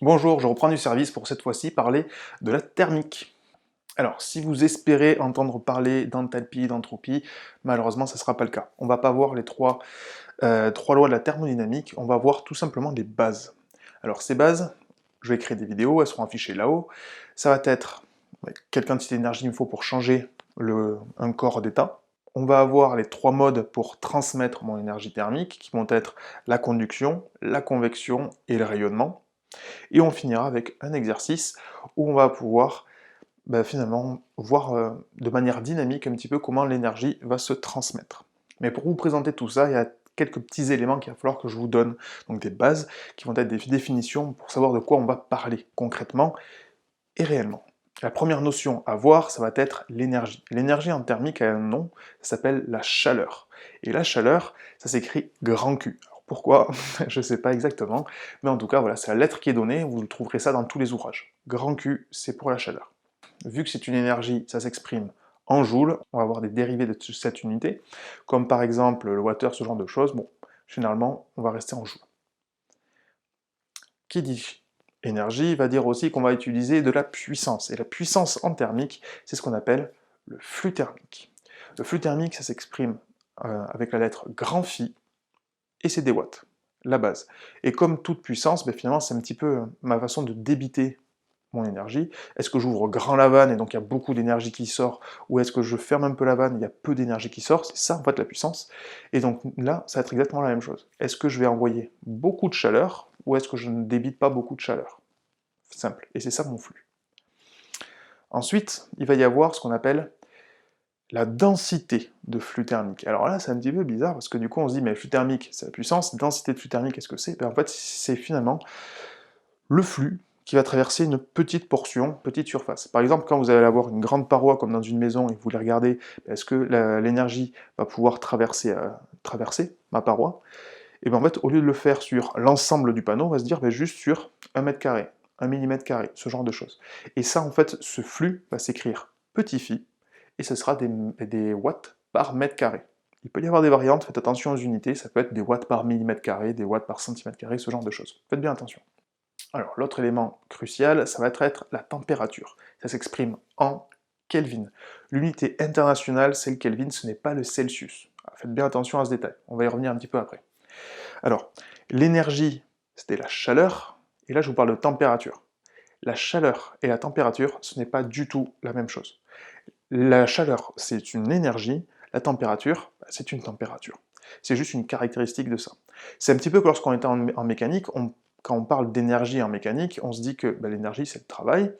Bonjour, je reprends du service pour cette fois-ci parler de la thermique. Alors, si vous espérez entendre parler d'enthalpie, d'entropie, malheureusement, ça ne sera pas le cas. On ne va pas voir les trois lois de la thermodynamique, on va voir tout simplement des bases. Alors, ces bases, je vais créer des vidéos, elles seront affichées là-haut. Ça va être quelle quantité d'énergie il me faut pour changer un corps d'état. On va avoir les trois modes pour transmettre mon énergie thermique, qui vont être la conduction, la convection et le rayonnement. Et on finira avec un exercice où on va pouvoir finalement voir de manière dynamique un petit peu comment l'énergie va se transmettre. Mais pour vous présenter tout ça, il y a quelques petits éléments qu'il va falloir que je vous donne, donc des bases qui vont être des définitions pour savoir de quoi on va parler concrètement et réellement. La première notion à voir, ça va être l'énergie. L'énergie en thermique a un nom, ça s'appelle la chaleur. Et la chaleur, ça s'écrit grand Q. Alors pourquoi? Je ne sais pas exactement, mais en tout cas, voilà, c'est la lettre qui est donnée, vous trouverez ça dans tous les ouvrages. Grand Q, c'est pour la chaleur. Vu que c'est une énergie, ça s'exprime en joules, on va avoir des dérivés de cette unité, comme par exemple le watt, ce genre de choses. Bon, généralement, on va rester en joules. Qui dit énergie va dire aussi qu'on va utiliser de la puissance. Et la puissance en thermique, c'est ce qu'on appelle le flux thermique. Le flux thermique, ça s'exprime avec la lettre grand phi, et c'est des watts, la base. Et comme toute puissance, finalement, c'est un petit peu ma façon de débiter mon énergie. Est-ce que j'ouvre grand la vanne et donc il y a beaucoup d'énergie qui sort, ou est-ce que je ferme un peu la vanne et il y a peu d'énergie qui sort? C'est ça en fait la puissance. Et donc là, ça va être exactement la même chose. Est-ce que je vais envoyer beaucoup de chaleur, ou est-ce que je ne débite pas beaucoup de chaleur? Simple. Et c'est ça mon flux. Ensuite, il va y avoir ce qu'on appelle la densité de flux thermique. Alors là, c'est un petit peu bizarre, parce que du coup, on se dit, mais flux thermique, c'est la puissance, densité de flux thermique, qu'est-ce que c'est? En fait, c'est finalement le flux qui va traverser une petite portion, petite surface. Par exemple, quand vous allez avoir une grande paroi comme dans une maison et que vous voulez regarder, est-ce que l'énergie va pouvoir traverser ma paroi? Et bien en fait, au lieu de le faire sur l'ensemble du panneau, on va se dire juste sur 1 mètre carré, 1 mm, ce genre de choses. Et ça, en fait, ce flux va s'écrire petit phi, et ce sera des watts par mètre carré. Il peut y avoir des variantes, faites attention aux unités, ça peut être des watts par millimètre carré, des watts par centimètre carré, ce genre de choses. Faites bien attention. Alors, l'autre élément crucial, ça va être la température. Ça s'exprime en Kelvin. L'unité internationale, c'est le Kelvin, ce n'est pas le Celsius. Alors, faites bien attention à ce détail, on va y revenir un petit peu après. Alors, l'énergie, c'était la chaleur, et là je vous parle de température. La chaleur et la température, ce n'est pas du tout la même chose. La chaleur, c'est une énergie, la température, c'est une température. C'est juste une caractéristique de ça. C'est un petit peu que lorsqu'on était en mécanique, quand on parle d'énergie en mécanique, on se dit que l'énergie c'est le travail,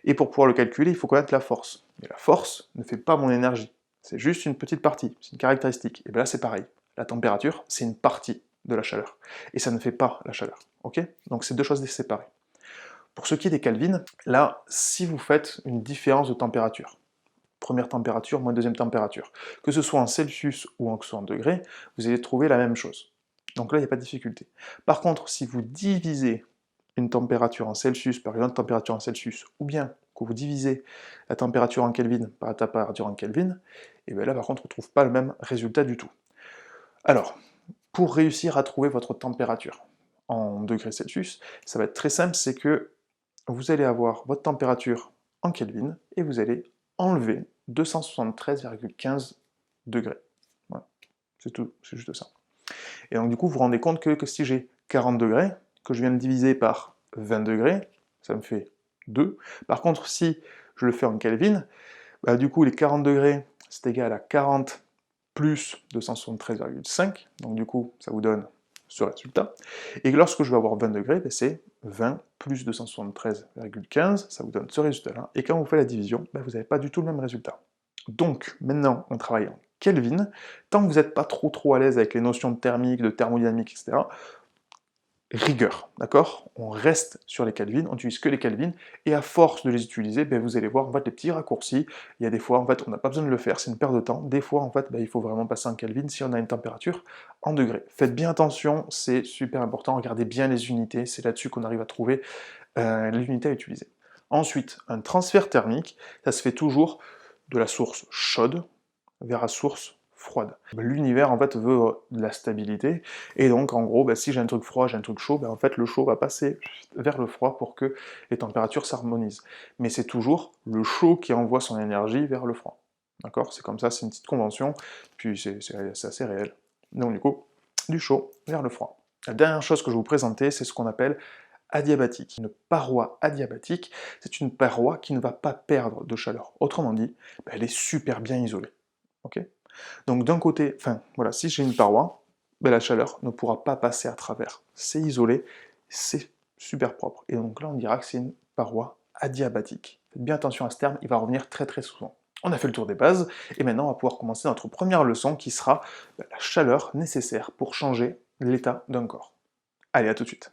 et pour pouvoir le calculer, il faut connaître la force. Mais la force ne fait pas mon énergie, c'est juste une petite partie, c'est une caractéristique. Et bien là c'est pareil, la température c'est une partie de la chaleur, et ça ne fait pas la chaleur. Ok? Donc c'est deux choses séparées. Pour ce qui est des Kelvin, là, si vous faites une différence de température, première température moins deuxième température, que ce soit en Celsius ou en degrés, vous allez trouver la même chose. Donc là, il n'y a pas de difficulté. Par contre, si vous divisez une température en Celsius par une autre température en Celsius, ou bien que vous divisez la température en Kelvin par la température en Kelvin, et bien là, par contre, on ne trouve pas le même résultat du tout. Alors, pour réussir à trouver votre température en degrés Celsius, ça va être très simple, c'est que vous allez avoir votre température en Kelvin et vous allez enlever 273,15 degrés. Voilà, c'est tout, c'est juste ça. Et donc du coup, vous vous rendez compte que si j'ai 40 degrés, que je viens de diviser par 20 degrés, ça me fait 2. Par contre, si je le fais en Kelvin, du coup, les 40 degrés, c'est égal à 40 plus 273,5, donc du coup, ça vous donne ce résultat. Et lorsque je vais avoir 20 degrés, c'est 20 plus 273,15, ça vous donne ce résultat-là. Et quand vous faites la division, vous n'avez pas du tout le même résultat. Donc, maintenant, on travaille en Kelvin. Tant que vous n'êtes pas trop à l'aise avec les notions de thermique, de thermodynamique, etc., rigueur, d'accord? On reste sur les Kelvin, on n'utilise que les Kelvin, et à force de les utiliser, vous allez voir en fait les petits raccourcis. Il y a des fois, en fait, on n'a pas besoin de le faire, c'est une perte de temps. Des fois, en fait, il faut vraiment passer en Kelvin si on a une température en degrés. Faites bien attention, c'est super important. Regardez bien les unités, c'est là-dessus qu'on arrive à trouver l'unité à utiliser. Ensuite, un transfert thermique, ça se fait toujours de la source chaude vers la source froide. L'univers en fait veut de la stabilité, et donc en gros, si j'ai un truc froid, j'ai un truc chaud, en fait le chaud va passer vers le froid pour que les températures s'harmonisent. Mais c'est toujours le chaud qui envoie son énergie vers le froid. D'accord? C'est comme ça, c'est une petite convention, puis c'est assez réel. Donc du coup, du chaud vers le froid. La dernière chose que je vais vous présenter, c'est ce qu'on appelle adiabatique. Une paroi adiabatique, c'est une paroi qui ne va pas perdre de chaleur. Autrement dit, elle est super bien isolée. Ok? Donc d'un côté, enfin voilà, si j'ai une paroi, la chaleur ne pourra pas passer à travers. C'est isolé, c'est super propre. Et donc là, on dira que c'est une paroi adiabatique. Faites bien attention à ce terme, il va revenir très très souvent. On a fait le tour des bases, et maintenant on va pouvoir commencer notre première leçon qui sera la chaleur nécessaire pour changer l'état d'un corps. Allez, à tout de suite.